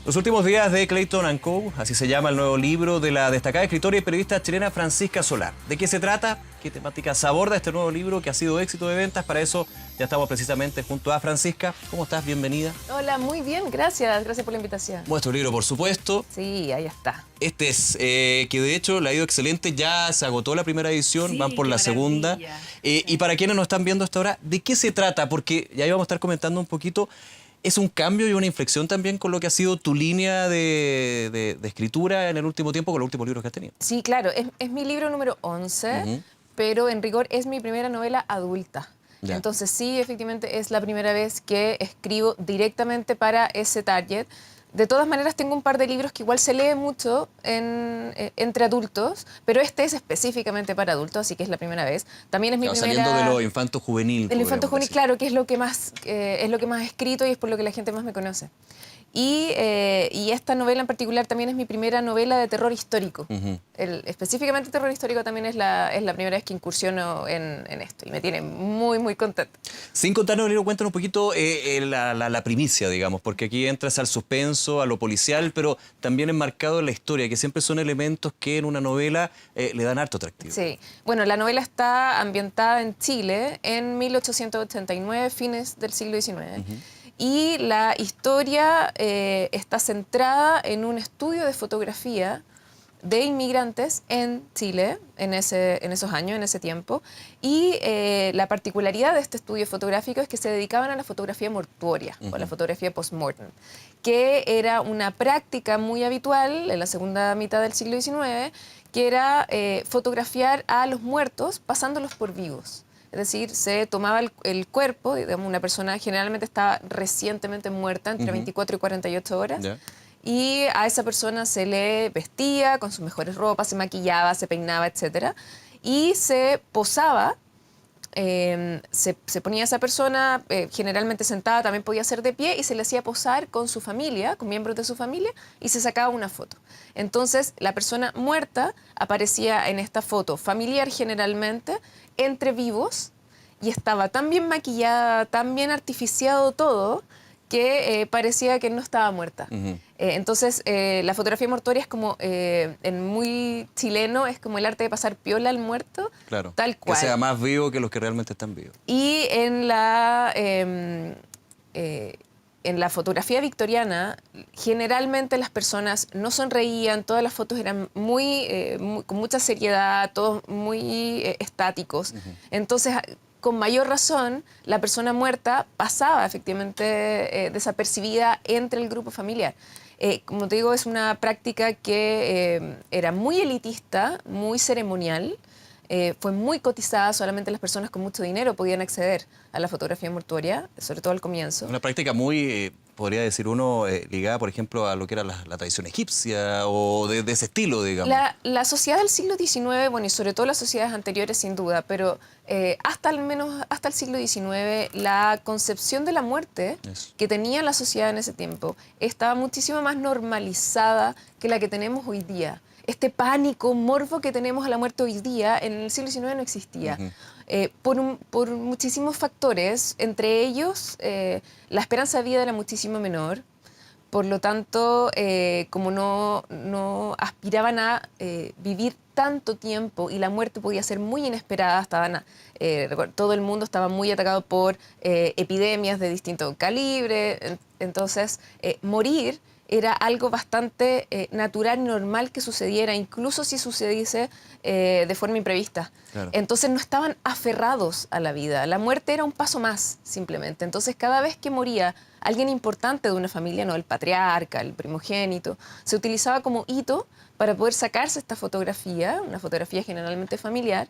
Los últimos días de Clayton & Co., así se llama el nuevo libro de la destacada escritora y periodista chilena Francisca Solar. ¿De qué se trata? ¿Qué temáticas aborda este nuevo libro que ha sido éxito de ventas? Para eso ya estamos precisamente junto a Francisca. ¿Cómo estás? Bienvenida. Hola, muy bien, gracias. Gracias por la invitación. Vuestro libro, por supuesto. Sí, ahí está. Este es, que de hecho le ha ido excelente, ya se agotó la primera edición, Sí, van por la segunda. Sí. Y para quienes nos están viendo hasta ahora, ¿de qué se trata? Porque ya íbamos a estar comentando un poquito. ¿Es un cambio y una inflexión también con lo que ha sido tu línea de escritura en el último tiempo, con los últimos libros que has tenido? Sí, claro, es mi libro número 11, pero en rigor es mi primera novela adulta. Ya. Entonces sí, efectivamente es la primera vez que escribo directamente para ese target. De todas maneras, tengo un par de libros que igual se lee mucho entre adultos, pero este es específicamente para adultos, así que es la primera vez. También es mi primera... Saliendo de lo infanto juvenil. El infanto juvenil, decir. claro, que es lo que más he escrito y es por lo que la gente más me conoce. Y esta novela en particular también es mi primera novela de terror histórico. Específicamente terror histórico también es la primera vez que incursiono en esto y me tiene muy, muy contenta. Sin contarnos el libro, cuéntanos un poquito la primicia, digamos, porque aquí entras al suspenso, a lo policial, pero también enmarcado en la historia, que siempre son elementos que en una novela le dan harto atractivo. Sí. Bueno, la novela está ambientada en Chile en 1889, fines del siglo XIX. Y la historia está centrada en un estudio de fotografía de inmigrantes en Chile en esos años, en ese tiempo. Y la particularidad de este estudio fotográfico es que se dedicaban a la fotografía mortuoria o a la fotografía post-mortem, que era una práctica muy habitual en la segunda mitad del siglo XIX, que era fotografiar a los muertos pasándolos por vivos. Es decir, se tomaba el cuerpo, digamos, una persona generalmente estaba recientemente muerta, entre 24 y 48 horas, y a esa persona se le vestía con sus mejores ropas, se maquillaba, se peinaba, etc. Y se posaba, se ponía esa persona generalmente sentada, también podía ser de pie, y se le hacía posar con su familia, con miembros de su familia, y se sacaba una foto. Entonces, la persona muerta aparecía en esta foto familiar generalmente, entre vivos, y estaba tan bien maquillada, tan bien artificiado todo, que parecía que no estaba muerta. Entonces, la fotografía mortuoria es como, en muy chileno, es como el arte de pasar piola al muerto, Claro, tal cual. que sea más vivo que los que realmente están vivos. Y en la fotografía victoriana, generalmente las personas no sonreían, todas las fotos eran con mucha seriedad, todos muy estáticos. Entonces, con mayor razón, la persona muerta pasaba efectivamente desapercibida entre el grupo familiar. Como te digo, es una práctica que era muy elitista, muy ceremonial. Fue muy cotizada, solamente las personas con mucho dinero podían acceder a la fotografía mortuoria, sobre todo al comienzo. Una práctica muy, podría decir uno, ligada, por ejemplo, a lo que era la tradición egipcia o de ese estilo, digamos. La sociedad del siglo XIX, bueno, y sobre todo las sociedades anteriores, sin duda, pero al menos hasta el siglo XIX, la concepción de la muerte que tenía la sociedad en ese tiempo estaba muchísimo más normalizada que la que tenemos hoy día. Este pánico, morbo que tenemos a la muerte hoy día, en el siglo XIX no existía. Por muchísimos factores, entre ellos la esperanza de vida era muchísimo menor. Por lo tanto, como no aspiraban a vivir tanto tiempo y la muerte podía ser muy inesperada, todo el mundo estaba muy atacado por epidemias de distinto calibre. Entonces, morir era algo bastante natural y normal que sucediera, incluso si sucediese de forma imprevista. Claro. Entonces no estaban aferrados a la vida. La muerte era un paso más, simplemente. Entonces cada vez que moría alguien importante de una familia, no el patriarca, el primogénito, se utilizaba como hito para poder sacarse esta fotografía, una fotografía generalmente familiar.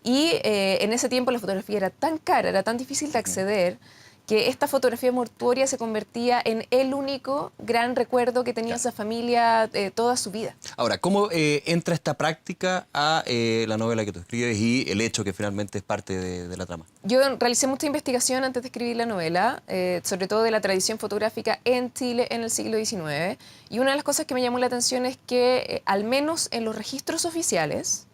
Y en ese tiempo la fotografía era tan cara, era tan difícil de acceder, que esta fotografía mortuoria se convertía en el único gran recuerdo que tenía esa familia toda su vida. Ahora, ¿cómo entra esta práctica a la novela que tú escribes y el hecho que finalmente es parte de la trama? Yo realicé mucha investigación antes de escribir la novela, sobre todo de la tradición fotográfica en Chile en el siglo XIX. Y una de las cosas que me llamó la atención es que, al menos en los registros oficiales,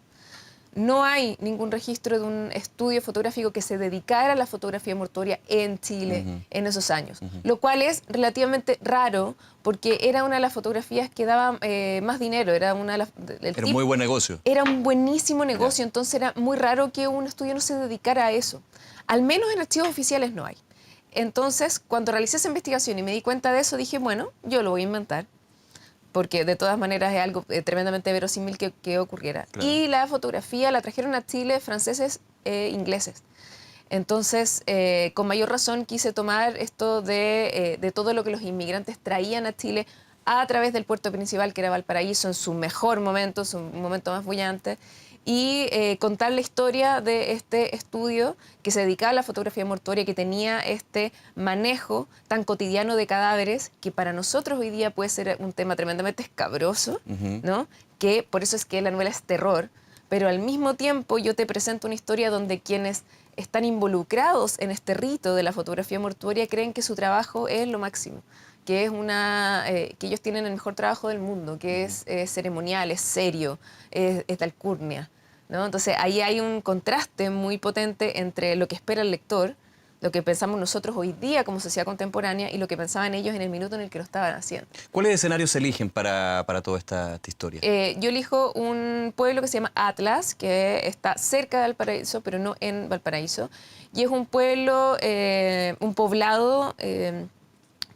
no hay ningún registro de un estudio fotográfico que se dedicara a la fotografía mortuoria en Chile en esos años, lo cual es relativamente raro porque era una de las fotografías que daba más dinero, era una de las... Era un muy buen negocio. Era un buenísimo negocio, entonces era muy raro que un estudio no se dedicara a eso. Al menos en archivos oficiales no hay. Entonces, cuando realicé esa investigación y me di cuenta de eso, dije, bueno, yo lo voy a inventar, porque de todas maneras es algo tremendamente verosímil que ocurriera. Claro. Y la fotografía la trajeron a Chile franceses e ingleses. Entonces, con mayor razón quise tomar esto de todo lo que los inmigrantes traían a Chile a través del puerto principal, que era Valparaíso, en su mejor momento, su momento más bullante, y contar la historia de este estudio que se dedicaba a la fotografía mortuoria, que tenía este manejo tan cotidiano de cadáveres, que para nosotros hoy día puede ser un tema tremendamente escabroso, ¿no? Que por eso es que la novela es terror, pero al mismo tiempo yo te presento una historia donde quienes están involucrados en este rito de la fotografía mortuoria creen que su trabajo es lo máximo, que es que ellos tienen el mejor trabajo del mundo, que es ceremonial, es serio, es de alcurnia, ¿no? Entonces ahí hay un contraste muy potente entre lo que espera el lector, lo que pensamos nosotros hoy día como sociedad contemporánea y lo que pensaban ellos en el minuto en el que lo estaban haciendo. ¿Cuáles escenarios se eligen para toda esta historia? Yo elijo un pueblo que se llama Atlas, que está cerca de Valparaíso, pero no en Valparaíso, y es un pueblo, un poblado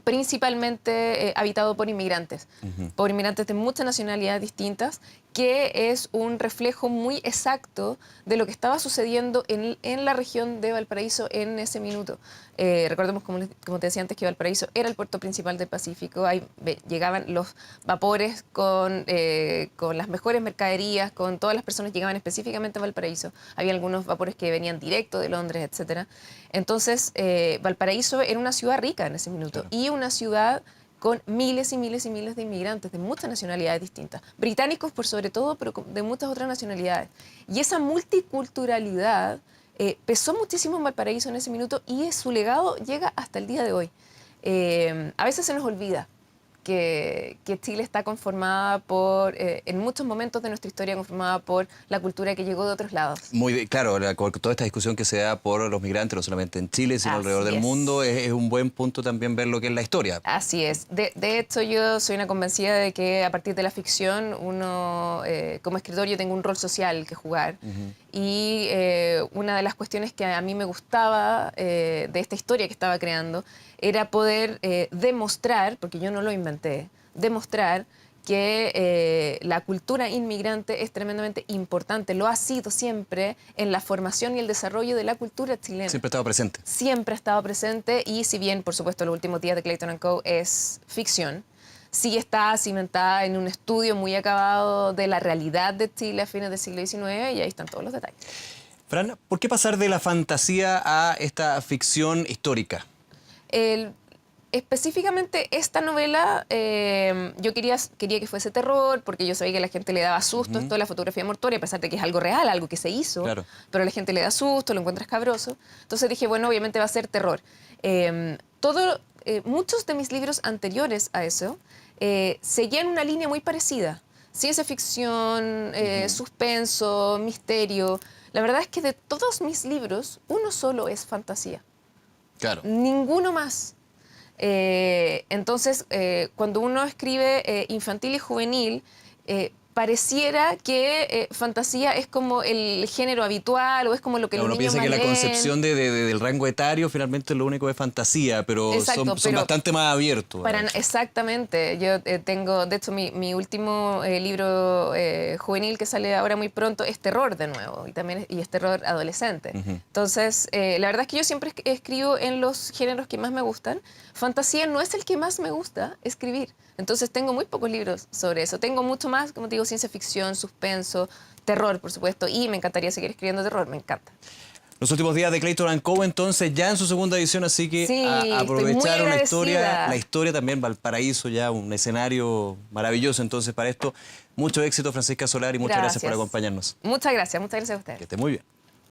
principalmente habitado por inmigrantes de muchas nacionalidades distintas, que es un reflejo muy exacto de lo que estaba sucediendo en la región de Valparaíso en ese minuto. Recordemos, como te decía antes, que Valparaíso era el puerto principal del Pacífico. Ahí llegaban los vapores con las mejores mercaderías, con todas las personas que llegaban específicamente a Valparaíso. Había algunos vapores que venían directo de Londres, etc. Entonces, Valparaíso era una ciudad rica en ese minuto, claro, y una ciudad con miles y miles y miles de inmigrantes de muchas nacionalidades distintas, británicos por sobre todo, pero de muchas otras nacionalidades. Y esa multiculturalidad pesó muchísimo en Valparaíso en ese minuto y su legado llega hasta el día de hoy. A veces se nos olvida que Chile está conformada en muchos momentos de nuestra historia, conformada por la cultura que llegó de otros lados. Claro, toda esta discusión que se da por los migrantes, no solamente en Chile, sino alrededor del mundo, es un buen punto también ver lo que es la historia. Así es. De hecho, yo soy una convencida de que a partir de la ficción, uno, como escritor, yo tengo un rol social que jugar. Y una de las cuestiones que a mí me gustaba de esta historia que estaba creando era poder demostrar, porque yo no lo inventé, demostrar que la cultura inmigrante es tremendamente importante, lo ha sido siempre en la formación y el desarrollo de la cultura chilena. Siempre ha estado presente. Siempre ha estado presente y si bien, por supuesto, Los últimos días de Clayton Co. es ficción, sí está cimentada en un estudio muy acabado de la realidad de Chile a fines del siglo XIX y ahí están todos los detalles. Fran, ¿por qué pasar de la fantasía a esta ficción histórica? Específicamente esta novela, yo quería que fuese terror porque yo sabía que a la gente le daba susto esto de la fotografía mortuoria, a pesar de que es algo real, algo que se hizo, claro, pero a la gente le da susto, lo encuentra escabroso. Entonces dije, bueno, obviamente va a ser terror. Muchos de mis libros anteriores a eso seguían una línea muy parecida. Ciencia ficción, suspenso, misterio. La verdad es que de todos mis libros, uno solo es fantasía. Claro. Ninguno más. Entonces, cuando uno escribe infantil y juvenil, pareciera que fantasía es como el género habitual o es como lo que los niños más leen. Uno piensa que la concepción del rango etario finalmente lo único es fantasía, pero exacto, son bastante más abiertos. Exactamente. Yo tengo, de hecho, mi último libro juvenil que sale ahora muy pronto es terror de nuevo y es terror adolescente. Entonces, la verdad es que yo siempre escribo en los géneros que más me gustan. Fantasía no es el que más me gusta escribir. Entonces tengo muy pocos libros sobre eso. Tengo mucho más, como te digo, ciencia ficción, suspenso, terror, por supuesto. Y me encantaría seguir escribiendo terror, me encanta. Los últimos días de Clayton Co. entonces ya en su segunda edición, así que sí, a aprovechar una historia, la historia también, Valparaíso, ya un escenario maravilloso entonces para esto. Mucho éxito, Francisca Solar, y muchas gracias por acompañarnos. Muchas gracias a ustedes. Que esté muy bien.